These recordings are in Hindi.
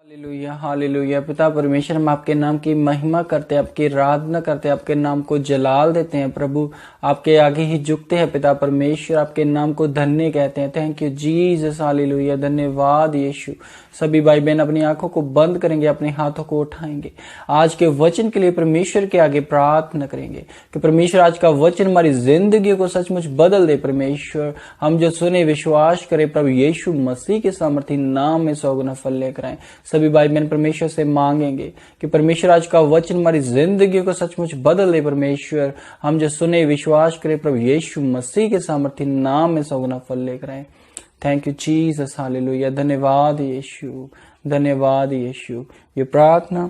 Hallelujah hallelujah. पिता परमेश्वर, हम आपके नाम की महिमा करते हैं, आपकी आराधना करते हैं, आपके नाम को जलाल देते हैं। प्रभु, आपके आगे ही झुकते हैं। पिता परमेश्वर, आपके नाम को धन्य कहते हैं। थैंक यू जीसस, हालेलुया, धन्यवाद यीशु। सभी भाई बहन अपनी आंखों को बंद करेंगे, अपने हाथों को उठाएंगे, आज के वचन के लिए परमेश्वर के आगे प्रार्थना करेंगे कि परमेश्वर आज का वचन हमारी जिंदगी को सचमुच बदल दे। परमेश्वर, हम जो सुने विश्वास करें, प्रभु यीशु मसीह के सामर्थी नाम में 100 गुना फल लेकर आए। सभी भाई बहन परमेश्वर से मांगेंगे कि परमेश्वर आज का वचन हमारी जिंदगी को सचमुच बदल दे। परमेश्वर, हम जो सुने विश्वास करें, प्रभु यीशु मसीह के सामर्थी नाम में 100 गुना फल लेकर आए। थैंक यू जीसस, हालेलुया, धन्यवाद यीशु, धन्यवाद यीशु। ये प्रार्थना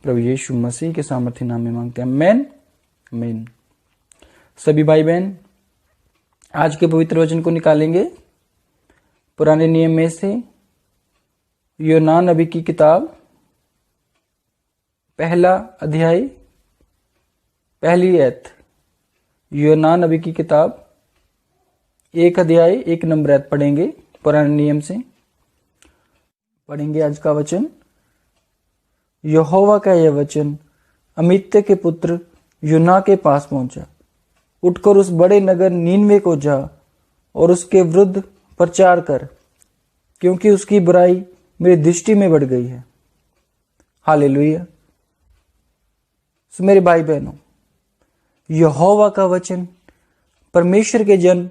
प्रभु यीशु मसीह के सामर्थी नाम में मांगते हैं, आमीन आमीन। सभी भाई बहन आज के पवित्र वचन को निकालेंगे पुराने नियम में से योना नबी की किताब, पहला अध्याय, पहली आयत। योना नबी की किताब 1 अध्याय 1 नंबर आयत पढ़ेंगे। पुराने नियम से पढ़ेंगे आज का वचन। यहोवा का यह वचन अमित्य के पुत्र योना के पास पहुंचा। उठकर उस बड़े नगर नीनवे को जा और उसके विरुद्ध प्रचार कर, क्योंकि उसकी बुराई मेरी दृष्टि में बढ़ गई है। हालेलुया। मेरे भाई बहनों, यहोवा का वचन परमेश्वर के जन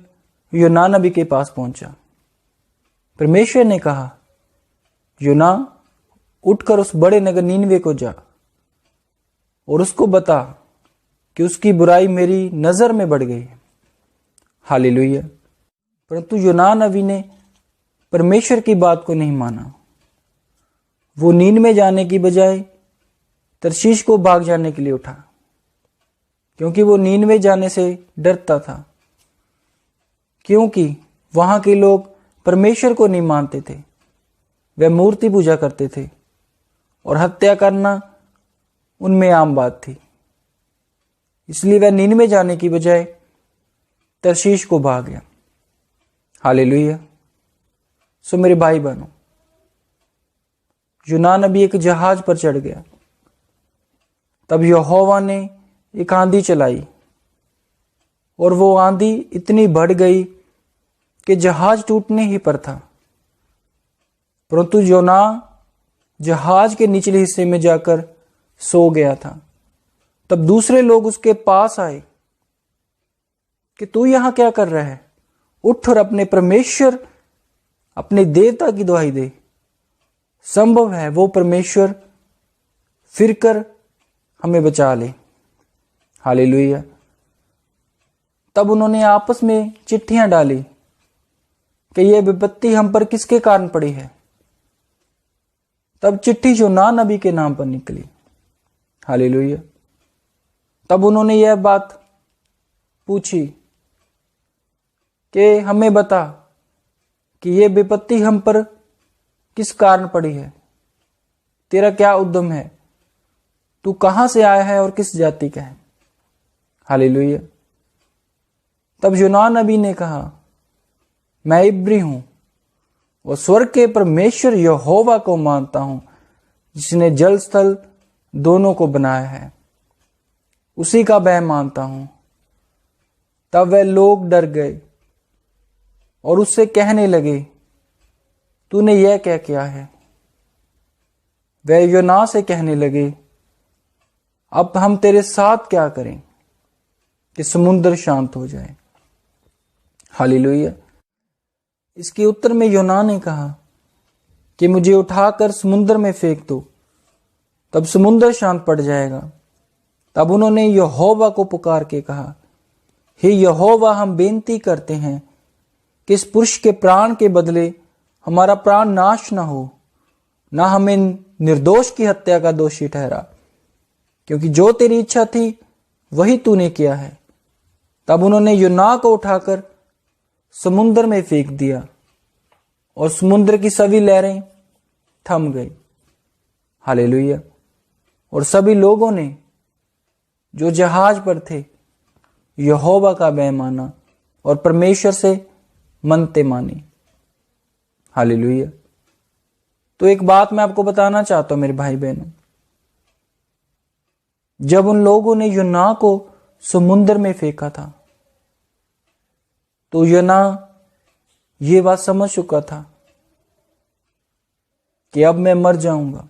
योना नबी के पास पहुंचा। परमेश्वर ने कहा, योना, उठकर उस बड़े नगर नीनवे को जा और उसको बता कि उसकी बुराई मेरी नजर में बढ़ गई है। हालेलुया। परंतु योना नबी ने परमेश्वर की बात को नहीं माना। वो नीनवे जाने की बजाय तरशीश को भाग जाने के लिए उठा, क्योंकि वो नीनवे जाने से डरता था, क्योंकि वहां के लोग परमेश्वर को नहीं मानते थे। वे मूर्ति पूजा करते थे और हत्या करना उनमें आम बात थी। इसलिए वह नीनवे जाने की बजाय तरशीश को भाग गया। हालेलुया। सो मेरे भाई बहनों, योना नबी एक जहाज पर चढ़ गया। तब यहोवा ने एक आंधी चलाई और वो आंधी इतनी बढ़ गई कि जहाज टूटने ही पर था। परंतु योना जहाज के निचले हिस्से में जाकर सो गया था। तब दूसरे लोग उसके पास आए कि तू यहां क्या कर रहा है? उठ और अपने परमेश्वर, अपने देवता की दुहाई दे। संभव है वो परमेश्वर फिर कर हमें बचा ले। हालेलुया। तब उन्होंने आपस में चिट्ठियां डाली कि यह विपत्ति हम पर किसके कारण पड़ी है। तब चिट्ठी योना नबी के नाम पर निकली। हालेलुया। तब उन्होंने यह बात पूछी कि हमें बता कि यह विपत्ति हम पर किस कारण पड़ी है। तेरा क्या उद्यम है? तू कहां से आया है और किस जाति का है? हालेलुया। तब योना नबी ने कहा, मैं इब्री हूं और स्वर्ग के परमेश्वर यहोवा को मानता हूं, जिसने जल स्थल दोनों को बनाया है। उसी का वह मानता हूं। तब वह लोग डर गए और उससे कहने लगे, तूने यह क्या किया है? वह योना से कहने लगे, अब हम तेरे साथ क्या करें कि समुद्र शांत हो जाए। हालेलुया। इसके उत्तर में योना ने कहा कि मुझे उठाकर समुद्र में फेंक दो, तब समुद्र शांत पड़ जाएगा। तब उन्होंने यहोवा को पुकार के कहा, हे यहोवा, हम बेनती करते हैं कि इस पुरुष के प्राण के बदले हमारा प्राण नाश न हो, न हमें निर्दोष की हत्या का दोषी ठहरा, क्योंकि जो तेरी इच्छा थी वही तूने किया है। तब उन्होंने योना को उठाकर समुद्र में फेंक दिया और समुद्र की सभी लहरें थम गई। हालेलुया। और सभी लोगों ने जो जहाज पर थे यहोवा का भय माना और परमेश्वर से मनते मानी। हालेलुया। तो एक बात मैं आपको बताना चाहता हूं मेरे भाई बहनों, जब उन लोगों ने यूना को समुद्र में फेंका था तो यूना ये बात समझ चुका था कि अब मैं मर जाऊंगा,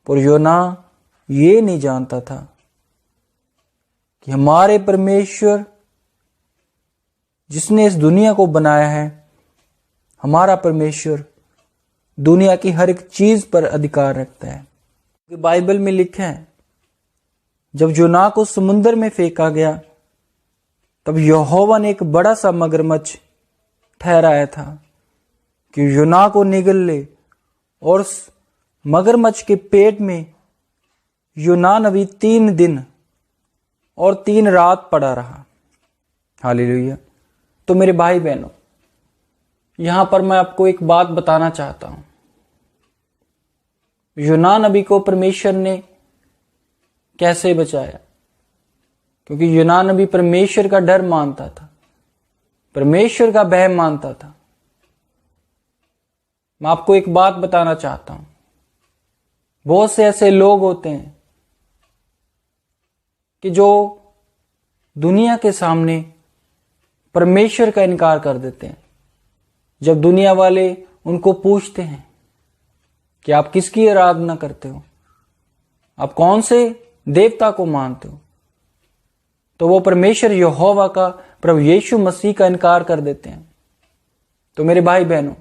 पर यूना ये नहीं जानता था कि हमारे परमेश्वर जिसने इस दुनिया को बनाया है, हमारा परमेश्वर दुनिया की हर एक चीज पर अधिकार रखता है। बाइबल में लिखा है जब यूना को समुद्र में फेंका गया तब यहोवा ने एक बड़ा सा मगरमच्छ ठहराया था कि यूना को निगल ले, और उस मगरमच्छ के पेट में यूना नबी 3 दिन और 3 रात पड़ा रहा। हालेलुया। तो मेरे भाई बहनों, यहां पर मैं आपको एक बात बताना चाहता हूं। यूना नबी को परमेश्वर ने कैसे बचाया? क्योंकि यूना नबी परमेश्वर का डर मानता था, परमेश्वर का भय मानता था। मैं आपको एक बात बताना चाहता हूं, बहुत से ऐसे लोग होते हैं कि जो दुनिया के सामने परमेश्वर का इनकार कर देते हैं। जब दुनिया वाले उनको पूछते हैं कि आप किसकी आराधना करते हो, आप कौन से देवता को मानते हो, तो वो परमेश्वर यहोवा का, प्रभु यीशु मसीह का इनकार कर देते हैं। तो मेरे भाई बहनों,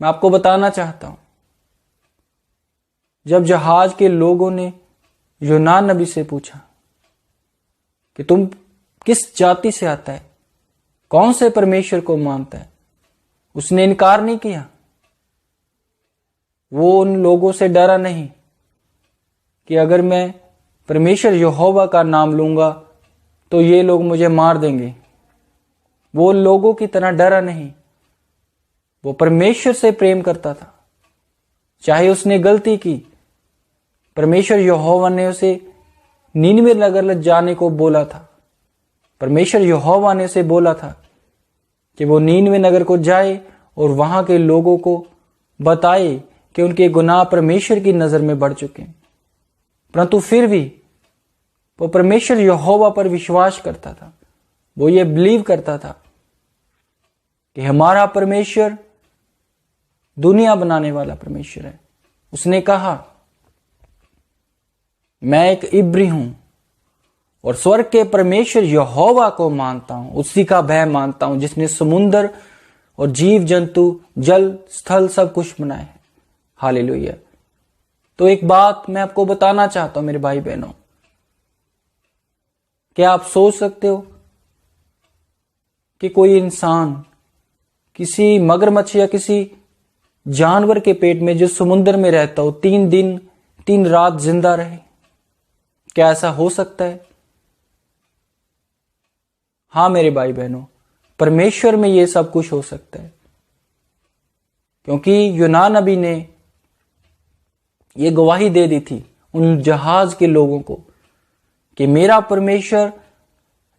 मैं आपको बताना चाहता हूं, जब जहाज के लोगों ने यूना नबी से पूछा कि तुम किस जाति से आता है, कौन से परमेश्वर को मानता है, उसने इनकार नहीं किया। वो उन लोगों से डरा नहीं कि अगर मैं परमेश्वर यहोवा का नाम लूंगा तो ये लोग मुझे मार देंगे। वो लोगों की तरह डरा नहीं, वो परमेश्वर से प्रेम करता था। चाहे उसने गलती की, परमेश्वर यहोवा ने उसे नीनवे नगर जाने को बोला था। परमेश्वर यहोवा ने उसे बोला था कि वो नीनवे नगर को जाए और वहां के लोगों को बताए कि उनके गुनाह परमेश्वर की नजर में बढ़ चुके हैं, परंतु फिर भी वो परमेश्वर यहोवा पर विश्वास करता था। वो ये बिलीव करता था कि हमारा परमेश्वर दुनिया बनाने वाला परमेश्वर है। उसने कहा, मैं एक इब्री हूं और स्वर्ग के परमेश्वर यहोवा को मानता हूं, उसी का भय मानता हूं जिसने समुद्र और जीव जंतु, जल स्थल सब कुछ बनाए हैं। हालेलुया। तो एक बात मैं आपको बताना चाहता हूं मेरे भाई बहनों, क्या आप सोच सकते हो कि कोई इंसान किसी मगरमच्छ या किसी जानवर के पेट में जो समुद्र में रहता हो 3 दिन 3 रात जिंदा रहे? क्या ऐसा हो सकता है? हां मेरे भाई बहनों, परमेश्वर में यह सब कुछ हो सकता है, क्योंकि यूना नबी ने यह गवाही दे दी थी उन जहाज के लोगों को कि मेरा परमेश्वर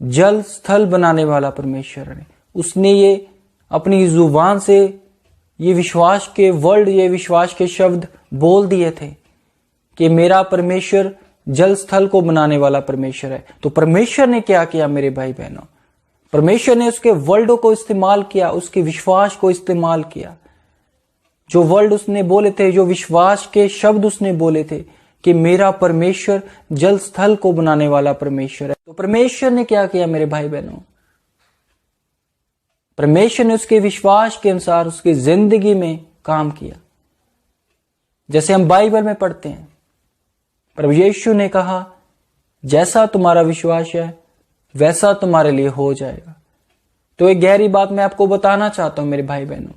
जल स्थल बनाने वाला परमेश्वर है। उसने ये अपनी जुबान से ये विश्वास के वर्ड, ये विश्वास के शब्द बोल दिए थे कि मेरा परमेश्वर जल स्थल को बनाने वाला परमेश्वर है। तो परमेश्वर ने क्या किया मेरे भाई बहनों? परमेश्वर ने उसके वर्डों को इस्तेमाल किया, उसके विश्वास को इस्तेमाल किया। जो वर्ड उसने बोले थे, जो विश्वास के शब्द उसने बोले थे कि मेरा परमेश्वर जल स्थल को बनाने वाला परमेश्वर है। तो परमेश्वर ने क्या किया मेरे भाई बहनों? परमेश्वर ने उसके विश्वास के अनुसार उसकी जिंदगी में काम किया। जैसे हम बाइबल में पढ़ते हैं, प्रभु यीशु ने कहा, जैसा तुम्हारा विश्वास है वैसा तुम्हारे लिए हो जाएगा। तो एक गहरी बात मैं आपको बताना चाहता हूं मेरे भाई बहनों,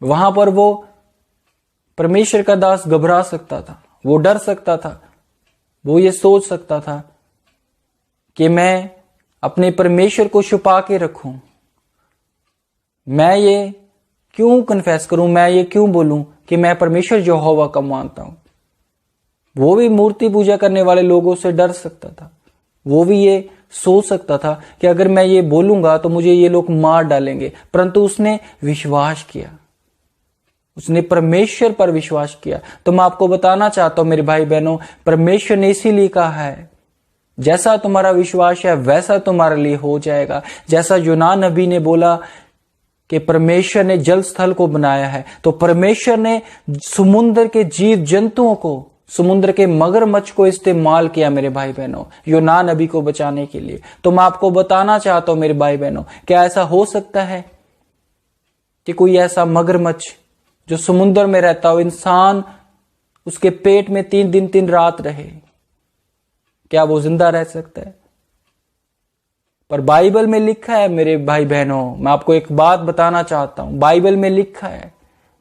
वहां पर वो परमेश्वर का दास घबरा सकता था, वो डर सकता था, वो ये सोच सकता था कि मैं अपने परमेश्वर को छुपा के रखूं, मैं ये क्यों कन्फेस करूं, मैं ये क्यों बोलूं कि मैं परमेश्वर यहोवा का मानता हूं। वो भी मूर्ति पूजा करने वाले लोगों से डर सकता था। वो भी ये सोच सकता था कि अगर मैं ये बोलूंगा तो मुझे ये लोग मार डालेंगे, परंतु उसने विश्वास किया। उसने परमेश्वर पर विश्वास किया। तो मैं आपको बताना चाहता हूं मेरे भाई बहनों, परमेश्वर ने इसीलिए कहा है जैसा तुम्हारा विश्वास है वैसा तुम्हारे लिए हो जाएगा। जैसा यूना नबी ने बोला कि परमेश्वर ने जल स्थल को बनाया है, तो परमेश्वर ने समुद्र के जीव जंतुओं को, समुद्र के मगरमच्छ को इस्तेमाल किया मेरे भाई बहनों, यूना नबी को बचाने के लिए। तो मैं आपको बताना चाहता हूं मेरे भाई बहनों, क्या ऐसा हो सकता है कि कोई ऐसा मगरमच्छ जो समुद्र में रहता हो, इंसान उसके पेट में 3 दिन 3 रात रहे, क्या वो जिंदा रह सकता है? पर बाइबल में लिखा है मेरे भाई बहनों, मैं आपको एक बात बताना चाहता हूं, बाइबल में लिखा है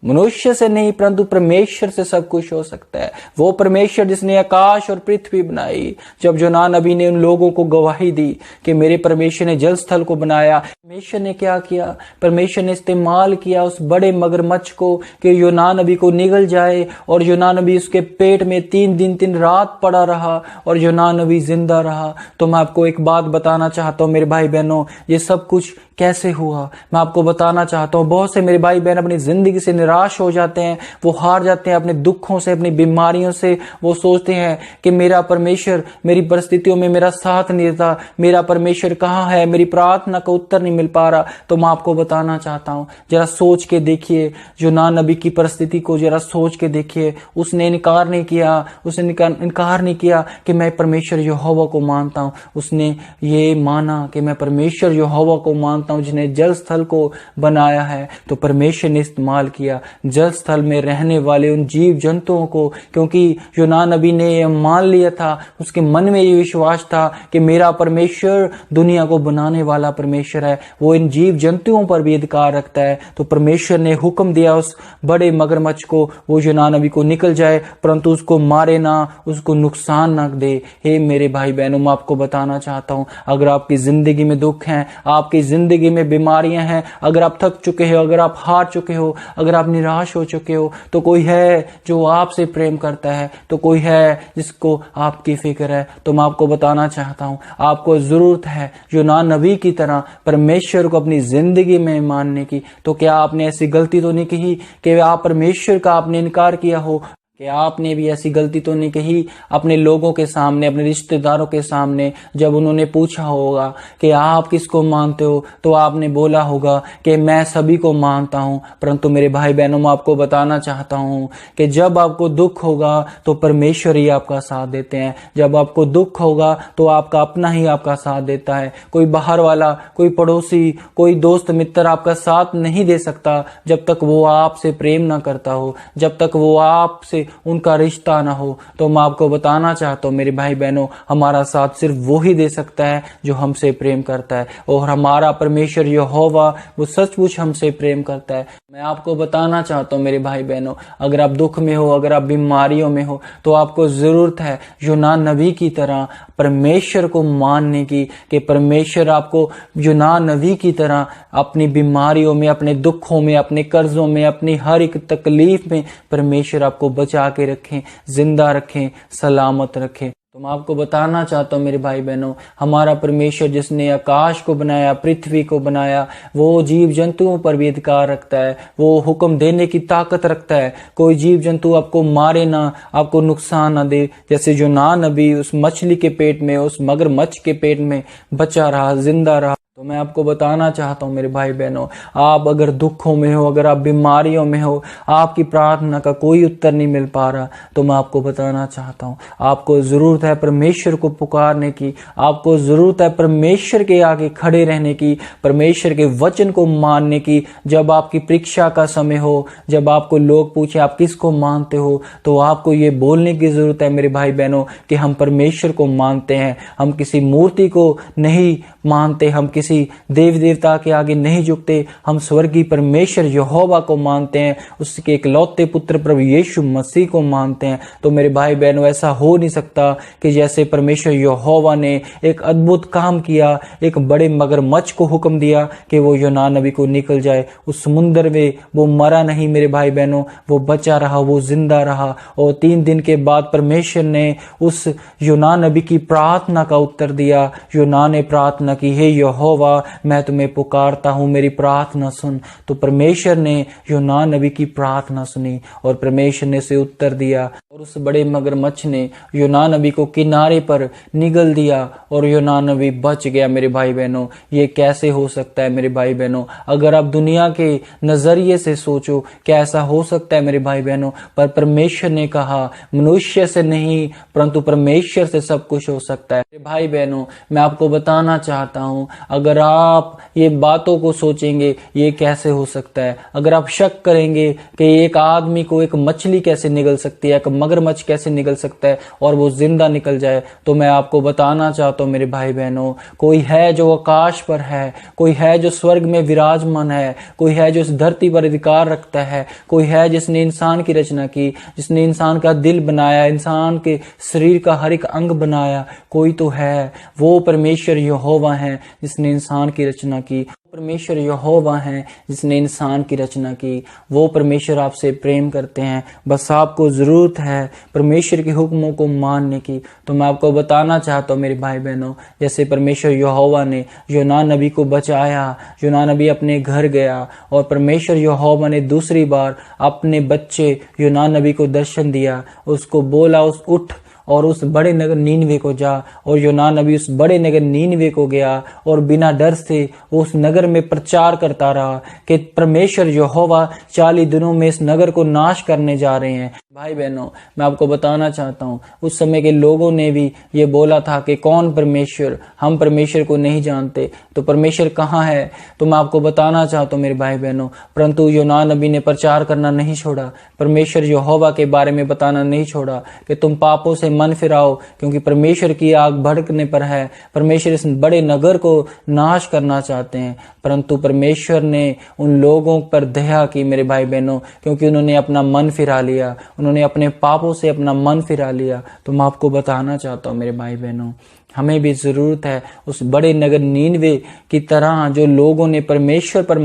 मनुष्य से नहीं परंतु परमेश्वर से सब कुछ हो सकता है। वो परमेश्वर जिसने आकाश और पृथ्वी बनाई। जब यूना नबी ने उन लोगों को गवाही दी कि मेरे परमेश्वर ने जल स्थल को बनाया, परमेश्वर ने क्या किया? परमेश्वर ने इस्तेमाल किया उस बड़े मगरमच्छ को कि यूना नबी को निगल जाए, और यूना नबी उसके पेट में 3 दिन 3 रात पड़ा रहा और यूना नबी जिंदा रहा। तो मैं आपको एक बात बताना चाहता हूं मेरे भाई बहनों, ये सब कुछ कैसे हुआ मैं आपको बताना चाहता हूं। बहुत से मेरे भाई बहन अपनी जिंदगी से निराश हो जाते हैं, वो हार जाते हैं अपने दुखों से, अपनी बीमारियों से। वो सोचते हैं कि मेरा परमेश्वर मेरी परिस्थितियों में मेरा साथ नहीं देता, मेरा परमेश्वर कहाँ है, मेरी प्रार्थना का उत्तर नहीं मिल पा रहा। तो मैं आपको बताना चाहता हूं, जरा सोच के देखिए, यूना नबी की परिस्थिति को जरा सोच के देखिए। उसने इनकार नहीं किया, उसने इनकार नहीं किया कि मैं परमेश्वर यहोवा को मानता हूं। उसने ये माना कि मैं परमेश्वर यहोवा को मानता हूं जिसने जल स्थल को बनाया है। तो परमेश्वर ने इस्तेमाल किया जल स्थल में रहने वाले उन जीव जंतुओं को, क्योंकि यूना नबी ने यह मान लिया था, उसके मन में ये विश्वास था कि मेरा परमेश्वर दुनिया को बनाने वाला परमेश्वर है, वो इन जीव जंतुओं पर भी अधिकार रखता है। तो परमेश्वर ने हुक्म दिया उस बड़े मगरमच्छ को वो यूना नबी को निकल जाए, परंतु उसको मारे ना, उसको नुकसान न दे। हे मेरे भाई बहनों, मैं आपको बताना चाहता हूं, अगर आपकी जिंदगी में दुख है, आपकी जिंदगी में बीमारियां हैं, अगर आप थक चुके हो, अगर आप हार चुके हो, अगर आप निराश हो चुके हो, तो कोई है जो आपसे प्रेम करता है, तो कोई है जिसको आपकी फिक्र है। तो मैं आपको बताना चाहता हूं, आपको जरूरत है यूना नबी की तरह परमेश्वर को अपनी जिंदगी में मानने की। तो क्या आपने ऐसी गलती तो नहीं की कि आप परमेश्वर का आपने इनकार किया हो? कि आपने भी ऐसी गलती तो नहीं कही अपने लोगों के सामने, अपने रिश्तेदारों के सामने, जब उन्होंने पूछा होगा कि आप किसको मानते हो, तो आपने बोला होगा कि मैं सभी को मानता हूं। परंतु मेरे भाई बहनों, मैं आपको बताना चाहता हूं कि जब आपको दुख होगा तो परमेश्वर ही आपका साथ देते हैं। जब आपको दुख होगा तो आपका अपना ही आपका साथ देता है। कोई बाहर वाला, कोई पड़ोसी, कोई दोस्त मित्र आपका साथ नहीं दे सकता जब तक वो आपसे प्रेम ना करता हो, जब तक वो आपसे उनका रिश्ता ना हो। तो मैं आपको बताना चाहता हूं मेरे भाई बहनों, हमारा साथ सिर्फ वो ही दे सकता है जो हमसे प्रेम करता है, और हमारा परमेश्वर यहोवा वो सचमुच हमसे प्रेम करता है। मैं आपको बताना चाहता हूं मेरे भाई बहनों, अगर आप दुख में हो, अगर आप बीमारियों में हो, तो आपको जरूरत है यूना नबी की तरह परमेश्वर को मानने की, कि परमेश्वर आपको यूना नबी की तरह अपनी बीमारियों में, अपने दुखों में, अपने कर्जों में, अपनी हर एक तकलीफ में परमेश्वर आपको बचा के रखें, जिंदा रखें, सलामत रखें। तो मैं आपको बताना चाहता हूँ मेरे भाई बहनों, हमारा परमेश्वर जिसने आकाश को बनाया, पृथ्वी को बनाया, वो जीव जंतुओं पर भी अधिकार रखता है, वो हुक्म देने की ताकत रखता है। कोई जीव जंतु आपको मारे ना, आपको नुकसान ना दे। जैसे यूना नबी उस मछली के पेट में, उस मगरमच्छ के पेट में बचा रहा, जिंदा रहा। तो मैं आपको बताना चाहता हूं मेरे भाई बहनों, आप अगर दुखों में हो, अगर आप बीमारियों में हो, आपकी प्रार्थना का कोई उत्तर नहीं मिल पा रहा, तो मैं आपको बताना चाहता हूं, आपको जरूरत है परमेश्वर को पुकारने की, आपको जरूरत है परमेश्वर के आगे खड़े रहने की, परमेश्वर के वचन को मानने की। जब आपकी परीक्षा का समय हो, जब आपको लोग पूछे आप किसको मानते हो, तो आपको ये बोलने की जरूरत है मेरे भाई बहनों कि हम परमेश्वर को मानते हैं, हम किसी मूर्ति को नहीं मानते, हम किसी देव देवता के आगे नहीं झुकते, हम स्वर्गीय परमेश्वर यहोवा को मानते हैं, उसके इकलौते पुत्र प्रभु यीशु मसीह को मानते हैं। तो मेरे भाई बहनों, ऐसा हो नहीं सकता कि जैसे परमेश्वर यहोवा ने एक अद्भुत काम किया, एक बड़े मगरमच्छ को हुक्म दिया कि वो यूना नबी को निकल जाए उस समुद्र में, वो मरा नहीं मेरे भाई बहनों, वो बचा रहा, वो जिंदा रहा। और 3 दिन के बाद परमेश्वर ने उस यूना नबी की प्रार्थना का उत्तर दिया। यूना ने प्रार्थना की, हे यहोवा यहोवा मैं तुम्हें पुकारता हूँ, मेरी प्रार्थना सुन। तो परमेश्वर ने योना नबी की प्रार्थना सुनी और परमेश्वर ने उसे उत्तर दिया और उस बड़े मगरमच्छ ने योना नबी को किनारे पर निगल दिया और योना नबी बच गया। मेरे भाई बहनों, ये कैसे हो सकता है मेरे भाई बहनों? अगर आप दुनिया के नजरिए से सोचो क्या ऐसा हो सकता है मेरे भाई बहनों? पर परमेश्वर ने कहा मनुष्य से नहीं परंतु परमेश्वर से सब कुछ हो सकता है। मेरे भाई बहनों, मैं आपको बताना चाहता हूं, अगर आप ये बातों को सोचेंगे ये कैसे हो सकता है, अगर आप शक करेंगे कि एक आदमी को एक मछली कैसे निगल सकती है, एक मगरमच्छ कैसे निगल सकता है और वो जिंदा निकल जाए, तो मैं आपको बताना चाहता हूं मेरे भाई बहनों, कोई है जो आकाश पर है, कोई है जो स्वर्ग में विराजमान है, कोई है जो इस धरती पर अधिकार रखता है, कोई है जिसने इंसान की रचना की, जिसने इंसान का दिल बनाया, इंसान के शरीर का हर एक अंग बनाया। कोई तो है, वो परमेश्वर यहोवा है जिसने इंसान की रचना की। परमेश्वर यहोवा है जिसने इंसान की रचना की। वो परमेश्वर आपसे प्रेम करते हैं, बस आपको जरूरत है परमेश्वर के हुक्मों को मानने की। तो मैं आपको बताना चाहता हूँ मेरे भाई बहनों, जैसे परमेश्वर यहोवा ने योना नबी को बचाया, योना नबी अपने घर गया और परमेश्वर यहोवा ने दूसरी बार अपने बच्चे योना नबी को दर्शन दिया, उसको बोला उस उठ और उस बड़े नगर नीनवे को जा, और योना नबी उस बड़े नगर नीनवे को गया और बिना डर से उस नगर में प्रचार करता रहा कि परमेश्वर यहोवा 40 दिनों में इस नगर को नाश करने जा रहे हैं। भाई बहनों, मैं आपको बताना चाहता हूँ, उस समय के लोगों ने भी ये बोला था कि कौन परमेश्वर, हम परमेश्वर को नहीं जानते, तो परमेश्वर कहाँ है? तो मैं आपको बताना चाहता हूँ मेरे भाई बहनों, परंतु योना नबी ने प्रचार करना नहीं छोड़ा, परमेश्वर यहोवा के बारे में बताना नहीं छोड़ा कि तुम पापों से मन फिराओ, क्योंकि परमेश्वर की आग भड़कने पर है। परमेश्वर इस बड़े नगर को नाश करना चाहते हैं, परंतु परमेश्वर ने उन लोगों पर दया की मेरे भाई बहनों, क्योंकि उन्होंने अपना मन फिरा लिया, उन्होंने अपने पापों से अपना मन फिरा लिया। तो मैं आपको बताना चाहता हूँ मेरे भाई बहनों, हमें भी जरूरत है उस बड़े नगर नीनवे की तरह, जो लोगों ने परमेश्वर पर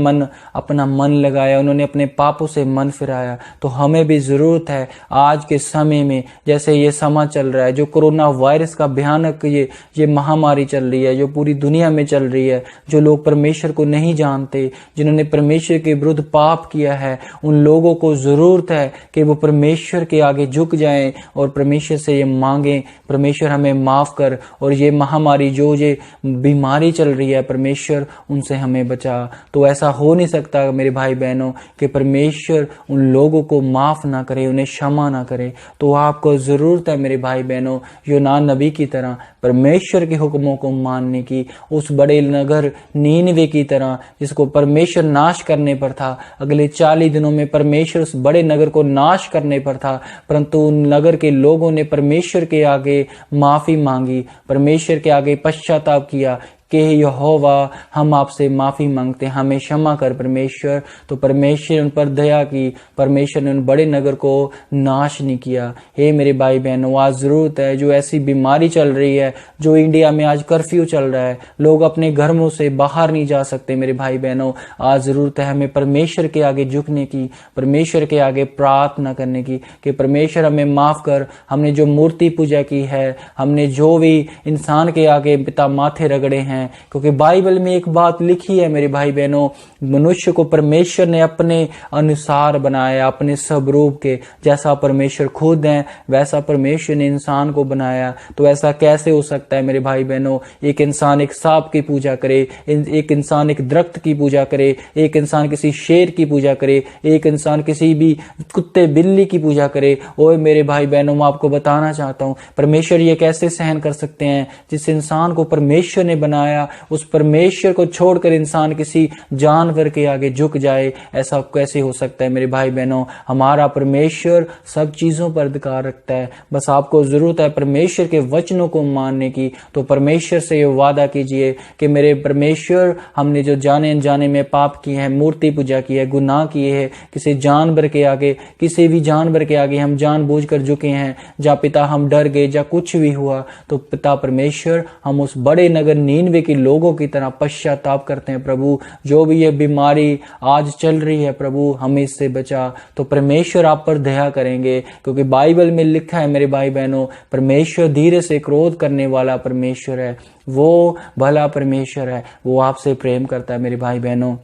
अपना मन लगाया, उन्होंने अपने पापों से मन फिराया। तो हमें भी जरूरत है आज के समय में, जैसे ये समय चल रहा है, जो कोरोना वायरस का भयानक ये महामारी चल रही है, जो पूरी दुनिया में चल रही है, जो लोग परमेश्वर को नहीं जानते, जिन्होंने परमेश्वर के विरुद्ध पाप किया है, उन लोगों को जरूरत है कि वो परमेश्वर के आगे झुक जाएं और परमेश्वर से ये मांगें, परमेश्वर हमें माफ कर, और ये महामारी जो ये बीमारी चल रही है परमेश्वर उनसे हमें बचा। तो ऐसा हो नहीं सकता मेरे भाई बहनों कि परमेश्वर उन लोगों को माफ ना करे, उन्हें क्षमा ना करे। तो आपको जरूरत है मेरे भाई बहनों, योना नबी की तरह परमेश्वर के हुक्मों को मानने की, उस बड़े नगर नीनवे की तरह जिसको परमेश्वर नाश करने पर था। अगले 40 दिनों में परमेश्वर उस बड़े नगर को नाश करने पर था, परंतु उन नगर के लोगों ने परमेश्वर के आगे माफी मांगी, परमेश्वर के आगे पश्चाताप किया कि यहोवा हम आपसे माफी मांगते, हमें क्षमा कर परमेश्वर। तो परमेश्वर उन पर दया की, परमेश्वर ने उन बड़े नगर को नाश नहीं किया। हे मेरे भाई बहनों, आज जरूरत है, जो ऐसी बीमारी चल रही है, जो इंडिया में आज कर्फ्यू चल रहा है, लोग अपने घरों से बाहर नहीं जा सकते मेरे भाई बहनों, आज जरूरत है हमें परमेश्वर के आगे झुकने की, परमेश्वर के आगे प्रार्थना करने की कि परमेश्वर हमें माफ कर। हमने जो मूर्ति पूजा की है, हमने जो भी इंसान के आगे पिता माथे रगड़े हैं, क्योंकि बाइबल में एक बात लिखी है मेरे भाई बहनों, मनुष्य को परमेश्वर ने अपने अनुसार बनाया, अपने स्वरूप के, जैसा परमेश्वर खुद है वैसा परमेश्वर ने इंसान को बनाया। तो ऐसा कैसे हो सकता है मेरे भाई बहनों, एक इंसान एक सांप की पूजा करे, एक इंसान एक दरख्त की पूजा करे, एक इंसान किसी शेर की पूजा करे, एक इंसान किसी भी कुत्ते बिल्ली की पूजा करे। ओए मेरे भाई बहनों, मैं आपको बताना चाहता हूं परमेश्वर ये कैसे सहन कर सकते हैं? जिस इंसान को परमेश्वर ने बनाया, उस परमेश्वर को छोड़कर इंसान किसी जानवर के आगे झुक जाए, ऐसा कैसे हो सकता है मेरे भाई बहनों? हमारा परमेश्वर सब चीजों पर अधिकार रखता है, बस आपको जरूरत है परमेश्वर के वचनों को मानने की। तो परमेश्वर से ये वादा कीजिए कि मेरे परमेश्वर, हमने जो जाने अनजाने में पाप किए हैं, मूर्ति पूजा की है, गुनाह किए हैं, किसी जानवर के आगे, किसी भी जानवर के आगे हम जानबूझकर झुके हैं, जा पिता हम डर गए, जा कुछ भी हुआ, तो पिता परमेश्वर हम उस बड़े नगर नीनवे थुआतीरे के लोगों की तरह पश्चाताप करते हैं प्रभु। जो भी ये बीमारी आज चल रही है प्रभु, हमें इससे बचा। तो परमेश्वर आप पर दया करेंगे, क्योंकि बाइबल में लिखा है मेरे भाई बहनों, परमेश्वर धीरे से क्रोध करने वाला परमेश्वर है, वो भला परमेश्वर है, वो आपसे प्रेम करता है मेरे भाई बहनों।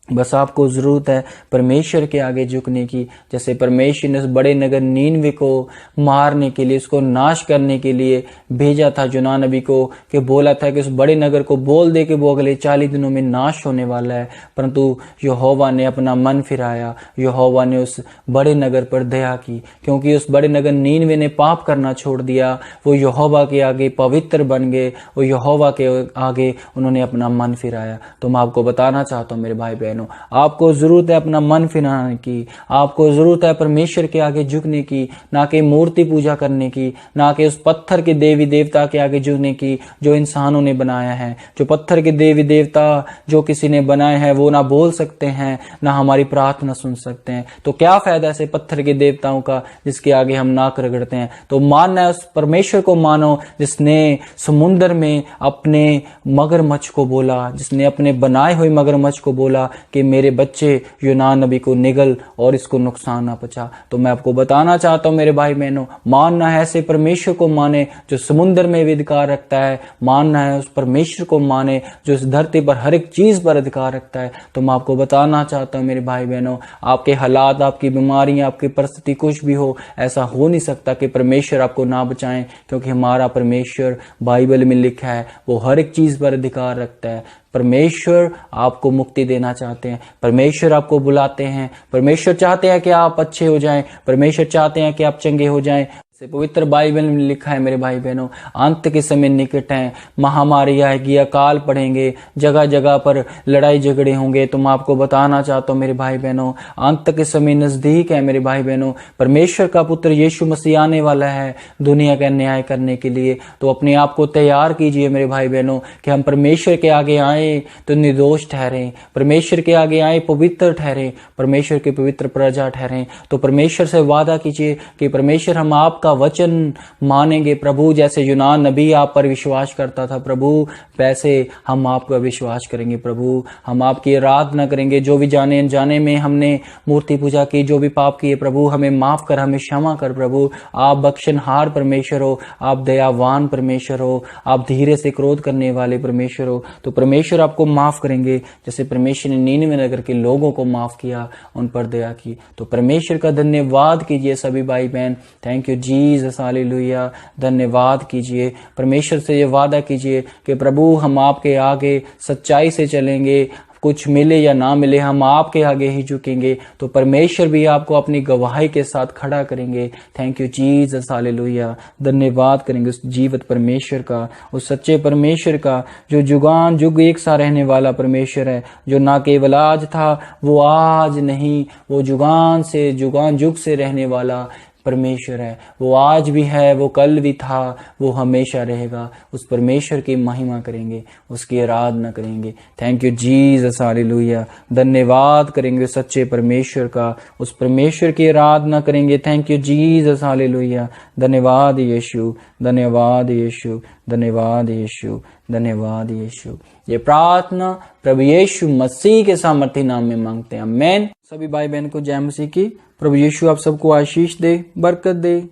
बस आपको जरूरत है परमेश्वर के आगे झुकने की। जैसे परमेश्वर ने उस बड़े नगर नीनवे को मारने के लिए, उसको नाश करने के लिए भेजा था यूना नबी को, कि बोला था कि उस बड़े नगर को बोल दे कि वो अगले 40 दिनों में नाश होने वाला है। परंतु यहोवा ने अपना मन फिराया, यहोवा ने उस बड़े नगर पर दया की, क्योंकि उस बड़े नगर नीनवे ने पाप करना छोड़ दिया। वो यहोवा के आगे पवित्र बन गए, वो यहोवा के आगे उन्होंने अपना मन फिराया। तो मैं आपको बताना चाहता हूँ मेरे भाई बहनों, आपको जरूरत है अपना मन फिराने की, आपको जरूरत है परमेश्वर के आगे झुकने की, ना कि मूर्ति पूजा करने की, ना कि उस पत्थर के देवी देवता के आगे झुकने की जो इंसानों ने बनाया है। जो पत्थर के देवी देवता जो किसी ने बनाए हैं वो ना बोल सकते हैं, ना हमारी प्रार्थना सुन सकते हैं। तो क्या फायदा ऐसे पत्थर के देवताओं का जिसके आगे हम नाक रगड़ते हैं। तो मानना है उस परमेश्वर को मानो जिसने समुद्र में अपने मगरमच्छ को बोला, जिसने अपने बनाए हुए मगरमच्छ को बोला कि मेरे बच्चे यूना नबी को निगल और इसको नुकसान ना पहुंचा। तो मैं आपको बताना चाहता हूं मेरे भाई बहनों, मानना है ऐसे परमेश्वर को माने जो समुद्र में भी अधिकार रखता है, मानना है उस परमेश्वर को माने जो इस धरती पर हर एक चीज पर अधिकार रखता है। तो मैं आपको बताना चाहता हूं मेरे भाई बहनों, आपके हालात, आपकी बीमारियां, आपकी परिस्थिति कुछ भी हो, ऐसा हो नहीं सकता कि परमेश्वर आपको ना बचाएं, क्योंकि हमारा परमेश्वर बाइबल में लिखा है वो हर एक चीज पर अधिकार रखता है। परमेश्वर आपको मुक्ति देना चाहते हैं, परमेश्वर आपको बुलाते हैं, परमेश्वर चाहते हैं कि आप अच्छे हो जाएं, परमेश्वर चाहते हैं कि आप चंगे हो जाएं। पवित्र बाइबल में लिखा है मेरे भाई बहनों, अंत के समय निकट है, महामारी आएगी, अकाल पड़ेंगे, जगह जगह पर लड़ाई झगड़े होंगे। तो मैं आपको बताना चाहता हूँ मेरे भाई बहनों, अंत के समय नजदीक है मेरे भाई बहनों। परमेश्वर का पुत्र यीशु मसीह आने वाला है दुनिया का न्याय करने के लिए। तो अपने आप को तैयार कीजिए मेरे भाई बहनों कि हम परमेश्वर के आगे आए तो निर्दोष ठहरें, परमेश्वर के आगे आए पवित्र ठहरें, परमेश्वर की पवित्र प्रजा ठहरें। तो परमेश्वर से वादा कीजिए कि परमेश्वर हम आपका वचन मानेंगे प्रभु। जैसे यूना नबी आप पर विश्वास करता था प्रभु, वैसे हम आप पर विश्वास करेंगे प्रभु। हम आपकी आराधना करेंगे, जो भी जाने अनजाने में हमने मूर्ति पूजा की, जो भी पाप किए प्रभु हमें माफ कर, हमें क्षमा कर प्रभु। आप बख्शनहार परमेश्वर हो, आप दयावान परमेश्वर हो, आप धीरे से क्रोध करने वाले परमेश्वर हो। तो परमेश्वर आपको माफ करेंगे जैसे परमेश्वर ने नीनवे नगर के लोगों को माफ किया, उन पर दया की। तो परमेश्वर का धन्यवाद कीजिए सभी भाई बहन। Thank you Jesus, hallelujah. धन्यवाद कीजिए, परमेश्वर से ये वादा कीजिए कि प्रभु हम आपके आगे सच्चाई से चलेंगे, कुछ मिले या ना मिले हम आपके आगे ही झुकेंगे। तो परमेश्वर भी आपको अपनी गवाही के साथ खड़ा करेंगे। Thank you Jesus, hallelujah. धन्यवाद करेंगे उस जीवित परमेश्वर का, उस सच्चे परमेश्वर का जो जुगान जुग एक सा रहने वाला परमेश्वर है, जो ना केवल आज था वो आज नहीं, वो जुगान जुग से रहने वाला परमेश्वर है। वो आज भी है, वो कल भी था, वो हमेशा रहेगा। उस परमेश्वर की महिमा करेंगे, उसकी आराधना करेंगे। Thank you Jesus, hallelujah. धन्यवाद करेंगे सच्चे परमेश्वर का, उस परमेश्वर की आराधना करेंगे। Thank you Jesus, hallelujah. धन्यवाद यीशु, धन्यवाद यीशु, धन्यवाद यीशु, धन्यवाद यीशु। ये प्रार्थना प्रभु यीशु मसीह के सामर्थी नाम में मांगते हैं, आमीन। सभी भाई बहन को जय मसीह की। प्रभु यीशु आप सबको आशीष दे, बरकत दे।